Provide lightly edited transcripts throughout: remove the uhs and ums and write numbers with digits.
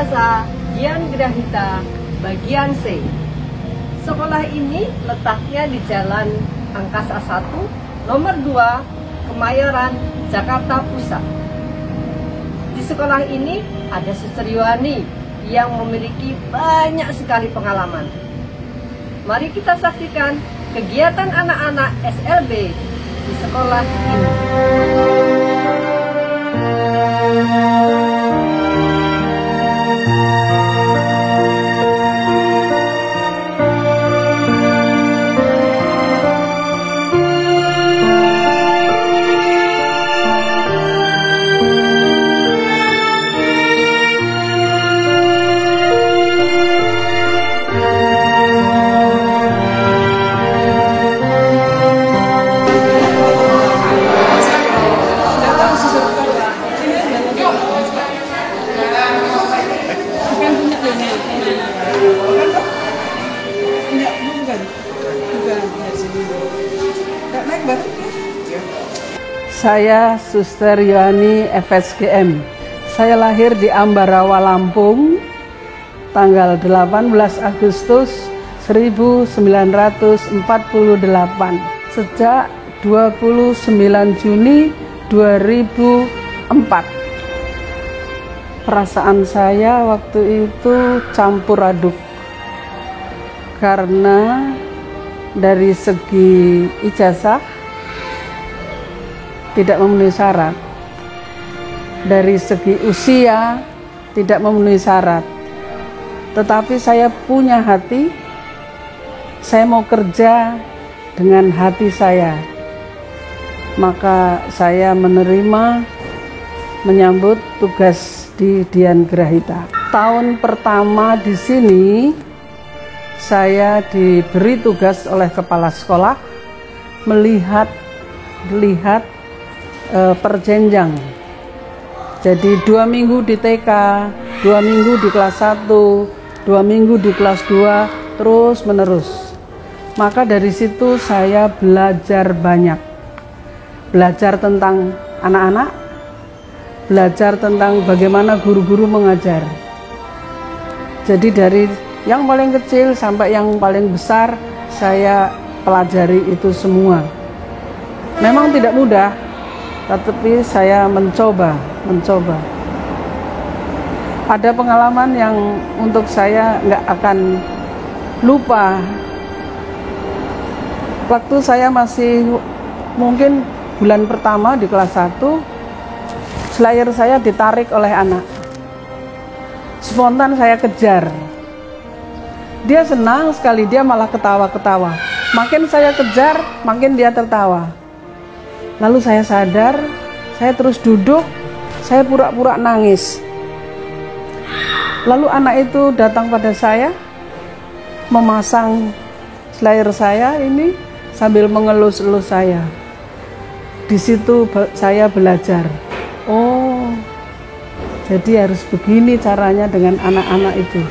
Madrasah Dian Grahita bagian C. Sekolah ini letaknya di Jalan Angkasa 1, nomor 2, Kemayoran, Jakarta Pusat. Di sekolah ini ada Suster Yohani yang memiliki banyak sekali pengalaman. Mari kita saksikan kegiatan anak-anak SLB di sekolah ini. Saya Suster Yohani FSGM. Saya lahir di Ambarawa, Lampung, tanggal 18 Agustus 1948. Sejak 29 Juni 2004. Perasaan saya waktu itu campur aduk. Karena dari segi ijazah tidak memenuhi syarat, dari segi usia tidak memenuhi syarat, tetapi saya punya hati, saya mau kerja dengan hati saya, maka saya menyambut tugas di Dian Grahita. Tahun pertama di sini saya diberi tugas oleh kepala sekolah melihat perjenjang. Jadi 2 minggu di TK, 2 minggu di kelas 1, 2 minggu di kelas 2, terus menerus. Maka dari situ saya belajar banyak. Belajar tentang anak-anak, belajar tentang bagaimana guru-guru mengajar. Jadi dari yang paling kecil sampai yang paling besar saya pelajari itu semua. Memang tidak mudah, tetapi saya mencoba. Ada pengalaman yang untuk saya nggak akan lupa. Waktu saya masih mungkin bulan pertama di kelas 1, slayer saya ditarik oleh anak. Spontan saya kejar. Dia senang sekali, dia malah ketawa-ketawa. Makin saya kejar, makin dia tertawa. Lalu saya sadar, saya terus duduk, saya pura-pura nangis. Lalu anak itu datang pada saya, memasang slayer saya ini sambil mengelus-elus saya. Di situ saya belajar. Oh, jadi harus begini caranya dengan anak-anak itu.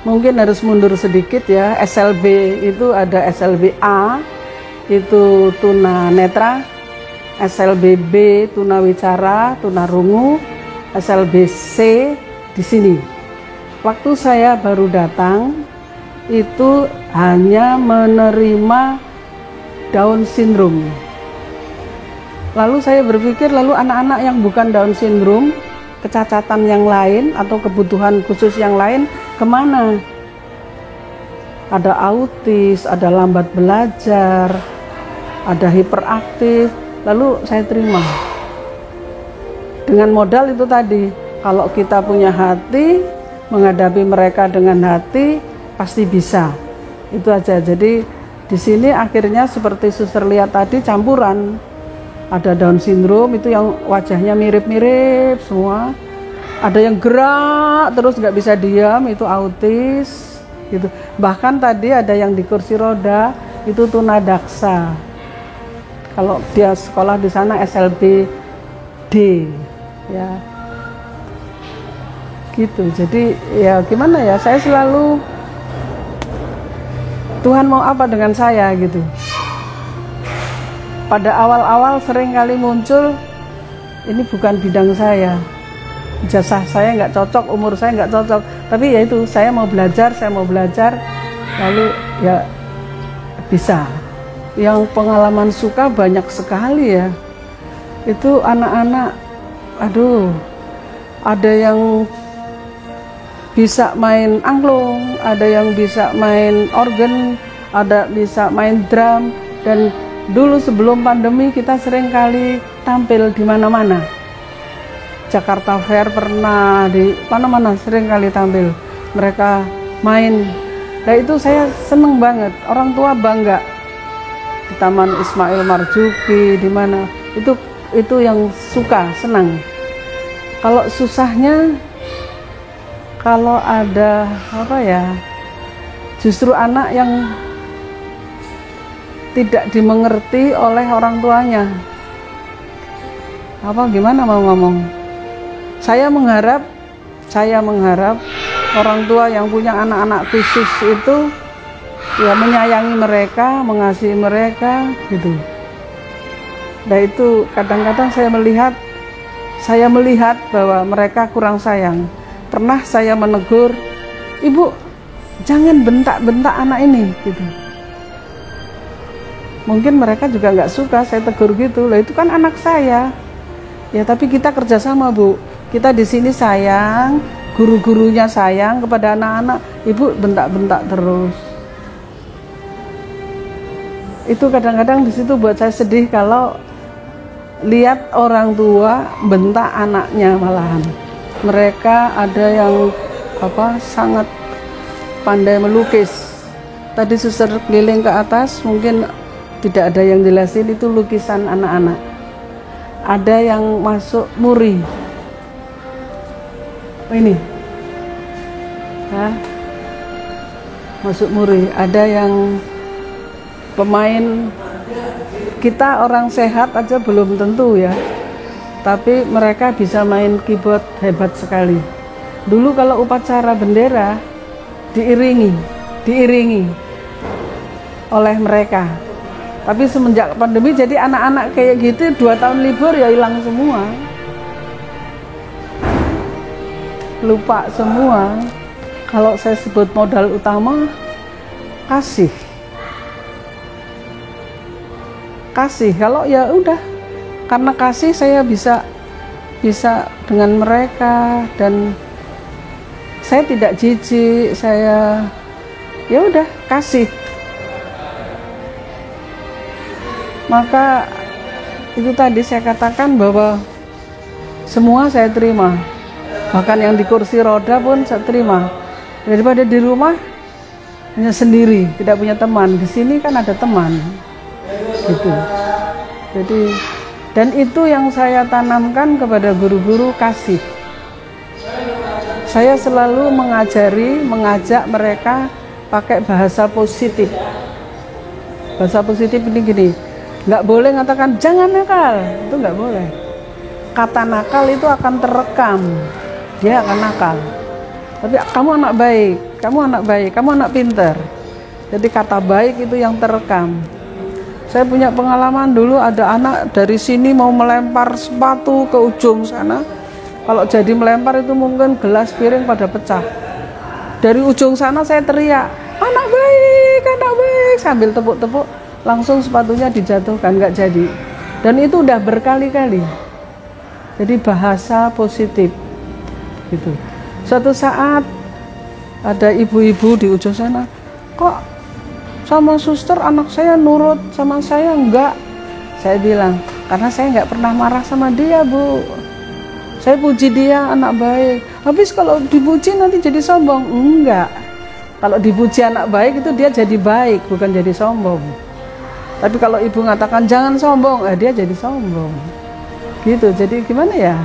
Mungkin harus mundur sedikit ya. SLB itu ada SLB A, itu tuna netra, SLB-B tuna wicara, tuna rungu, SLB-C di sini. Waktu saya baru datang itu hanya menerima Down syndrome. Lalu saya berpikir, lalu anak-anak yang bukan Down syndrome, kecacatan yang lain atau kebutuhan khusus yang lain kemana? Ada autis, ada lambat belajar, ada hiperaktif. Lalu saya terima dengan modal itu tadi. Kalau kita punya hati, menghadapi mereka dengan hati, pasti bisa. Itu aja. Jadi di sini akhirnya seperti suster lihat tadi, campuran. Ada Down syndrome itu yang wajahnya mirip-mirip semua. Ada yang gerak terus nggak bisa diam, itu autis gitu. Bahkan tadi ada yang di kursi roda, itu tunadaksa. Kalau dia sekolah di sana SLB D ya gitu. Jadi ya gimana ya, saya selalu Tuhan mau apa dengan saya gitu. Pada awal-awal sering kali muncul, ini bukan bidang saya, ijazah saya nggak cocok, umur saya nggak cocok, tapi ya itu saya mau belajar, lalu ya bisa. Yang pengalaman suka banyak sekali ya, itu anak-anak, aduh, ada yang bisa main angklung, ada yang bisa main organ, ada bisa main drum. Dan dulu sebelum pandemi kita sering kali tampil di mana-mana. Jakarta Fair pernah, di mana-mana sering kali tampil. Mereka main. Nah itu saya seneng banget. Orang tua bangga. Di Taman Ismail Marzuki, di mana. Itu yang suka, senang. Kalau susahnya, kalau ada apa ya, justru anak yang tidak dimengerti oleh orang tuanya. Apa gimana mau ngomong? Saya mengharap orang tua yang punya anak-anak khusus itu ya menyayangi mereka, mengasihi mereka gitu. Nah itu kadang-kadang saya melihat bahwa mereka kurang sayang. Pernah saya menegur, "Ibu, jangan bentak-bentak anak ini," gitu. Mungkin mereka juga nggak suka saya tegur gitu. Lah itu kan anak saya. Ya tapi kita kerjasama, Bu. Kita di sini sayang, guru-gurunya sayang kepada anak-anak. Ibu bentak-bentak terus. Itu kadang-kadang di situ buat saya sedih kalau lihat orang tua bentak anaknya malahan. Mereka ada yang sangat pandai melukis. Tadi suster keliling ke atas, mungkin tidak ada yang jelasin itu lukisan anak-anak. Ada yang masuk muri. Ini masuk muri. Ada yang pemain, kita orang sehat aja belum tentu ya, tapi mereka bisa main keyboard hebat sekali. Dulu kalau upacara bendera diiringi oleh mereka, tapi semenjak pandemi jadi anak-anak kayak gitu 2 tahun libur ya hilang semua. Lupa semua. Kalau saya sebut modal utama kasih. Kalau ya udah, karena kasih saya bisa dengan mereka dan saya tidak jijik, saya ya udah kasih. Maka itu tadi saya katakan bahwa semua saya terima. Bahkan yang di kursi roda pun saya terima. Daripada di rumah hanya sendiri, tidak punya teman. Di sini kan ada teman. Gitu. Jadi, dan itu yang saya tanamkan kepada guru-guru, kasih. Saya selalu mengajak mereka pakai bahasa positif. Bahasa positif ini gini, nggak boleh mengatakan jangan nakal, itu nggak boleh. Kata nakal itu akan terekam. Dia akan nakal. Tapi kamu anak baik, kamu anak pintar. Jadi kata baik itu yang terekam. Saya punya pengalaman dulu ada anak dari sini mau melempar sepatu ke ujung sana. Kalau jadi melempar itu mungkin gelas piring pada pecah. Dari ujung sana saya teriak, anak baik, sambil tepuk-tepuk, langsung sepatunya dijatuhkan, nggak jadi. Dan itu udah berkali-kali. Jadi bahasa positif. Gitu. Suatu saat ada ibu-ibu di ujung sana, kok sama suster anak saya nurut sama saya enggak? Saya bilang, karena saya enggak pernah marah sama dia, Bu. Saya puji dia anak baik. Habis kalau dipuji nanti jadi sombong? Enggak. Kalau dipuji anak baik itu dia jadi baik, bukan jadi sombong. Tapi kalau ibu mengatakan jangan sombong, dia jadi sombong. Gitu. Jadi gimana ya?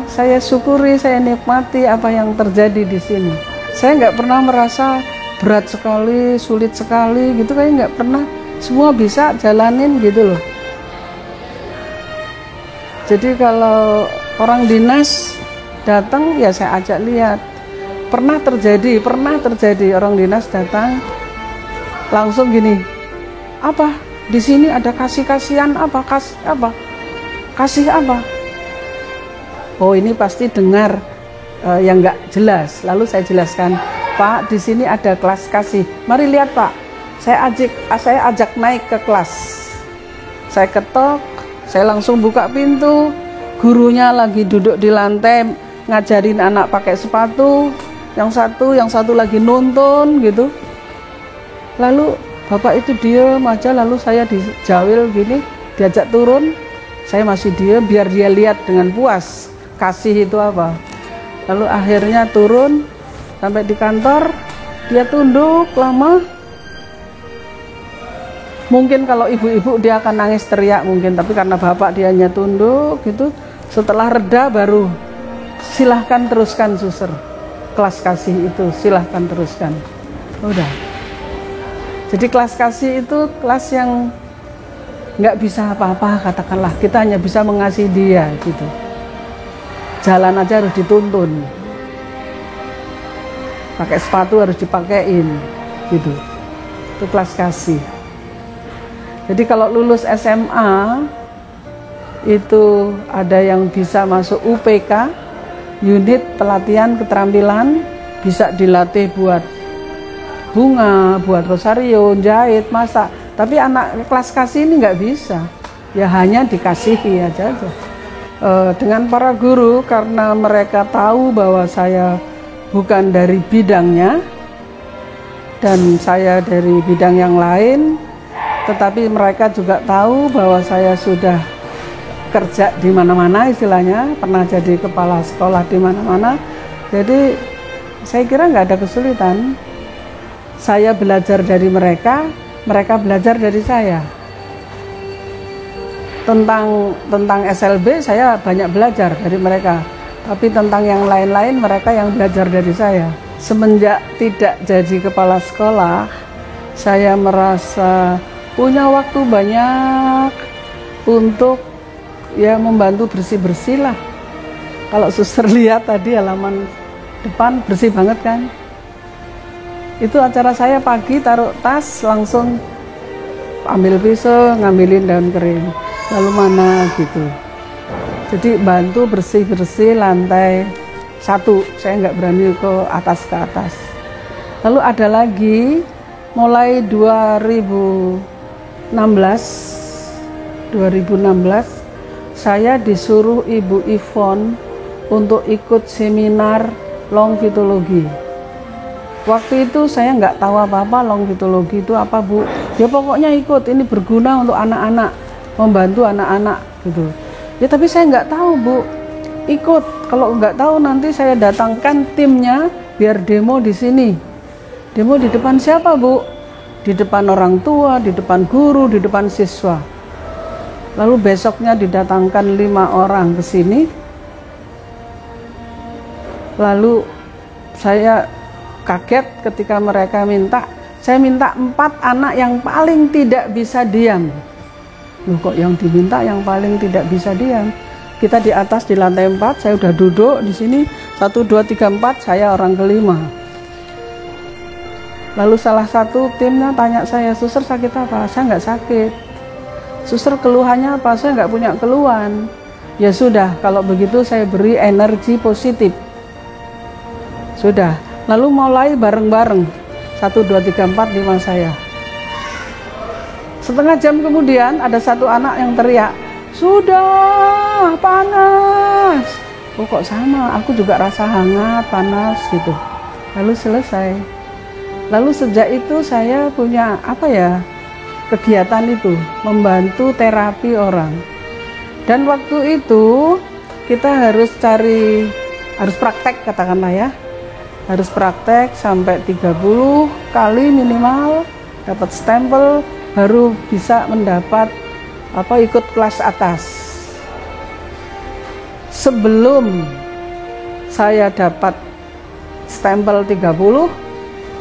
Saya syukuri, saya nikmati apa yang terjadi di sini. Saya nggak pernah merasa berat sekali, sulit sekali, gitu kayak nggak pernah. Semua bisa jalanin gitu loh. Jadi kalau orang dinas datang, ya saya ajak lihat. Pernah terjadi orang dinas datang, langsung gini, apa? Di sini ada kasih-kasihan apa? Kasih apa? Oh ini pasti dengar yang nggak jelas. Lalu saya jelaskan, Pak di sini ada kelas kasih. Mari lihat Pak. Saya ajak naik ke kelas. Saya ketok, saya langsung buka pintu. Gurunya lagi duduk di lantai ngajarin anak pakai sepatu. Yang satu lagi nonton gitu. Lalu bapak itu diem aja, lalu saya dijawil gini, diajak turun. Saya masih diem biar dia lihat dengan puas kasih itu apa. Lalu akhirnya turun sampai di kantor, dia tunduk lama. Mungkin kalau ibu-ibu dia akan nangis teriak mungkin, tapi karena bapak dia hanya tunduk gitu. Setelah reda baru silahkan teruskan suster, kelas kasih itu silahkan teruskan. Udah. Jadi kelas kasih itu kelas yang nggak bisa apa-apa, katakanlah kita hanya bisa mengasihi dia gitu. Jalan aja harus dituntun, pakai sepatu harus dipakein gitu. Itu kelas kasih. Jadi kalau lulus SMA itu ada yang bisa masuk UPK, unit pelatihan keterampilan, bisa dilatih buat bunga, buat rosario, jahit, masak. Tapi anak kelas kasih ini nggak bisa, ya hanya dikasihi aja. Dengan para guru, karena mereka tahu bahwa saya bukan dari bidangnya dan saya dari bidang yang lain, tetapi mereka juga tahu bahwa saya sudah kerja di mana-mana istilahnya, pernah jadi kepala sekolah di mana-mana. Jadi saya kira nggak ada kesulitan. Saya belajar dari mereka, mereka belajar dari saya. Tentang SLB saya banyak belajar dari mereka, tapi tentang yang lain-lain mereka yang belajar dari saya. Semenjak tidak jadi kepala sekolah, saya merasa punya waktu banyak untuk ya membantu bersih-bersih lah. Kalau suster lihat tadi halaman depan bersih banget kan. Itu acara saya pagi, taruh tas langsung ambil pisau, ngambilin daun kering, lalu mana gitu. Jadi bantu bersih-bersih lantai 1, saya nggak berani ke atas. Lalu ada lagi mulai 2016 saya disuruh Ibu Ivon untuk ikut seminar longitologi. Waktu itu saya nggak tahu apa-apa longitologi itu apa Bu. Ya pokoknya ikut, ini berguna untuk anak-anak, membantu anak-anak gitu. Ya tapi saya nggak tahu Bu, ikut. Kalau nggak tahu nanti saya datangkan timnya biar demo di sini. Demo di depan siapa Bu? Di depan orang tua, di depan guru, di depan siswa. Lalu besoknya didatangkan 5 orang ke sini. Lalu saya kaget ketika mereka saya minta 4 anak yang paling tidak bisa diam. Loh kok yang diminta yang paling tidak bisa diam? Kita di atas di lantai 4, saya udah duduk di sini 1, 2, 3, 4, saya orang kelima. Lalu salah satu timnya tanya saya, suster sakit apa? Saya nggak sakit. Suster keluhannya apa? Saya nggak punya keluhan. Ya sudah, kalau begitu saya beri energi positif. Sudah. Lalu mulai bareng-bareng 1, 2, 3, 4, 5 saya. Setengah jam kemudian ada satu anak yang teriak, sudah panas. Oh kok sama, aku juga rasa hangat, panas gitu. Lalu selesai. Lalu sejak itu saya punya kegiatan itu, membantu terapi orang. Dan waktu itu kita harus praktek katakanlah ya. Harus praktek sampai 30 kali minimal, dapat stempel, baru bisa mendapat ikut kelas atas. Sebelum saya dapat stempel 30,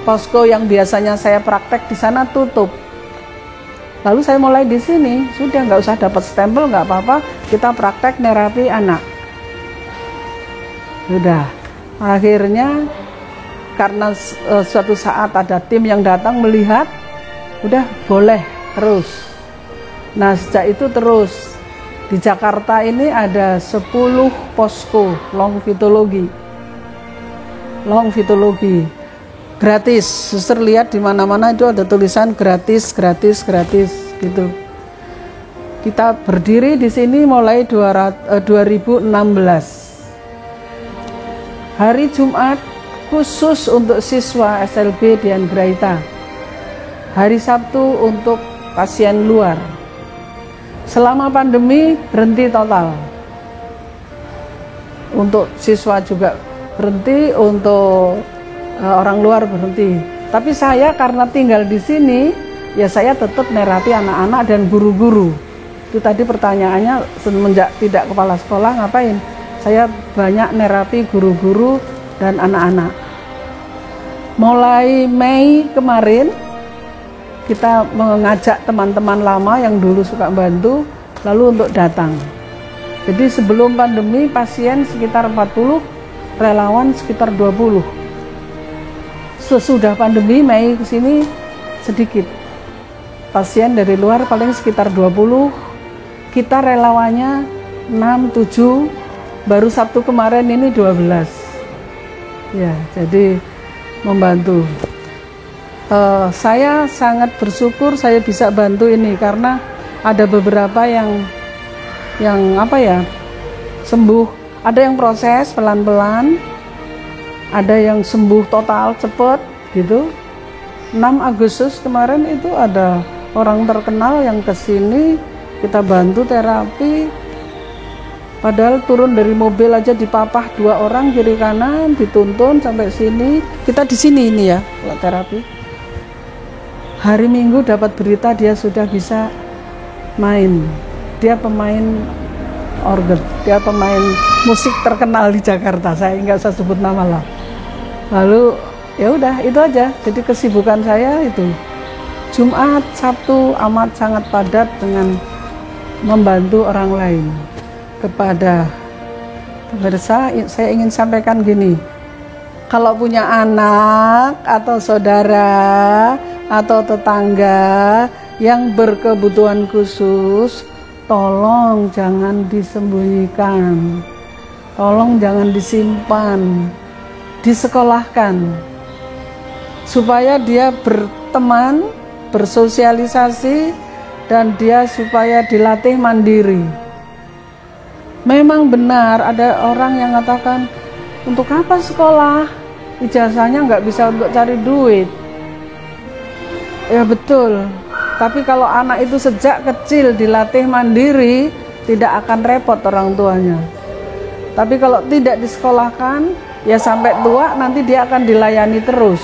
posko yang biasanya saya praktek di sana tutup. Lalu saya mulai di sini, sudah nggak usah dapat stempel, nggak apa-apa, kita praktek terapi anak. Sudah, akhirnya karena suatu saat ada tim yang datang melihat, udah boleh terus. Nah sejak itu terus Di Jakarta ini ada 10 posko longitologi. Gratis. Suster lihat di mana-mana itu ada tulisan gratis gitu. Kita berdiri di sini mulai 2016. Hari Jumat khusus untuk siswa SLB Dian Graita. Hari Sabtu untuk pasien luar. Selama pandemi berhenti total. Untuk siswa juga berhenti, untuk orang luar berhenti. Tapi saya karena tinggal di sini, ya saya tetap nerapi anak-anak dan guru-guru. Itu tadi pertanyaannya, semenjak tidak kepala sekolah ngapain? Saya banyak nerapi guru-guru dan anak-anak. Mulai Mei kemarin, kita mengajak teman-teman lama yang dulu suka bantu, lalu untuk datang. Jadi sebelum pandemi pasien sekitar 40, relawan sekitar 20. Sesudah pandemi Mei ke sini sedikit. Pasien dari luar paling sekitar 20, kita relawannya 6, 7, baru Sabtu kemarin ini 12. Ya, jadi membantu. Saya sangat bersyukur saya bisa bantu ini karena ada beberapa yang sembuh, ada yang proses pelan-pelan, ada yang sembuh total cepet gitu. 6 Agustus kemarin itu ada orang terkenal yang kesini, kita bantu terapi, padahal turun dari mobil aja dipapah 2 orang kiri kanan, dituntun sampai sini. Kita di sini ini ya terapi. Hari Minggu dapat berita dia sudah bisa main. Dia pemain organ, dia pemain musik terkenal di Jakarta. Saya nggak usah sebut nama lah. Lalu ya udah itu aja. Jadi kesibukan saya itu Jumat, Sabtu amat sangat padat dengan membantu orang lain. Kepada pemirsa, saya ingin sampaikan gini. Kalau punya anak atau saudara atau tetangga yang berkebutuhan khusus, tolong jangan disembunyikan, tolong jangan disimpan, disekolahkan, supaya dia berteman, bersosialisasi, dan dia supaya dilatih mandiri. Memang benar ada orang yang mengatakan, untuk apa sekolah? Ijazahnya nggak bisa untuk cari duit. Ya betul, tapi kalau anak itu sejak kecil dilatih mandiri, tidak akan repot orang tuanya. Tapi kalau tidak disekolahkan, ya sampai tua nanti dia akan dilayani terus.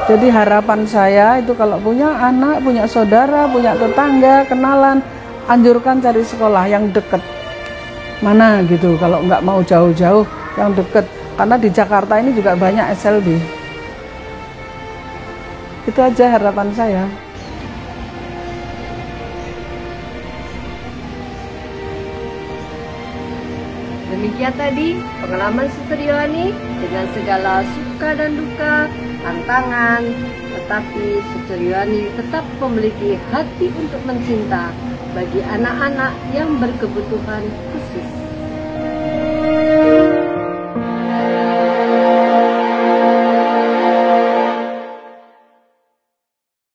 Jadi harapan saya itu kalau punya anak, punya saudara, punya tetangga, kenalan, anjurkan cari sekolah yang dekat. Mana gitu, kalau nggak mau jauh-jauh, yang dekat. Karena di Jakarta ini juga banyak SLB. Itu aja harapan saya. Demikian tadi pengalaman Suster Yohani dengan segala suka dan duka, tantangan, tetapi Suster Yohani tetap memiliki hati untuk mencinta bagi anak-anak yang berkebutuhan khusus.